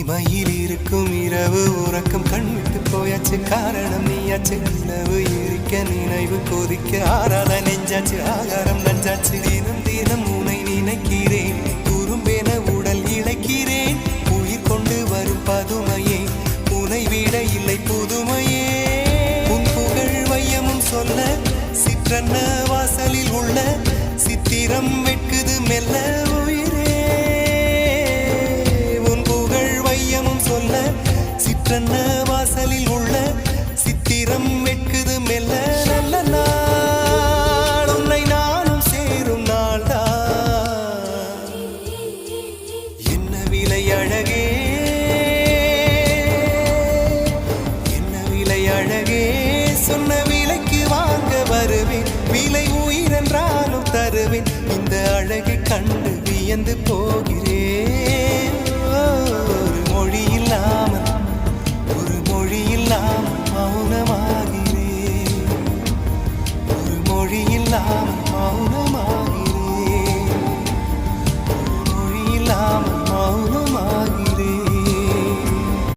இமையில் இருக்கும் இரவு உறக்கம் கண்விட்டு போயாச்சு காரணம் நீயாச்சு நிலவு எரிக்க நினைவு கொதிக்க ஆறாத நெஞ்சாச்சு ஆகாரம் நஞ்சாச்சு தினம் தினம் உனை நினைக்கிறேன் குறும்பென உடல் இழைக்கிறேன் உயிர் கொண்டு வரும் பதுமையே உனை விட இல்லை புதுமையே உன் புகழ் வையமும் சொல்ல சிற்றன்ன வாசலில் உள்ள சித்திரம் வெட்குது மெல்ல உயிரே உன் புகழ் வையமும் சொல்ல சிற்றன்ன வாசலில் உள்ள சித்திரம் வெட்குது மெல்ல நல்ல நாள் உன்னை நானும் சேரும் நாள்தான் என்ன விலை அழகே என்ன விலை அழகே சொன்ன விலைக்கு வாங்க வருவேன் விலை உயிரென்றாலும் தருவேன் இந்த அழகை கண்டு வியந்து போகிறேன் ஒரு மொழி இல்லாமல் மௌனமாகிறேன் ஒரு மொழி இல்லாமல் மௌனமாக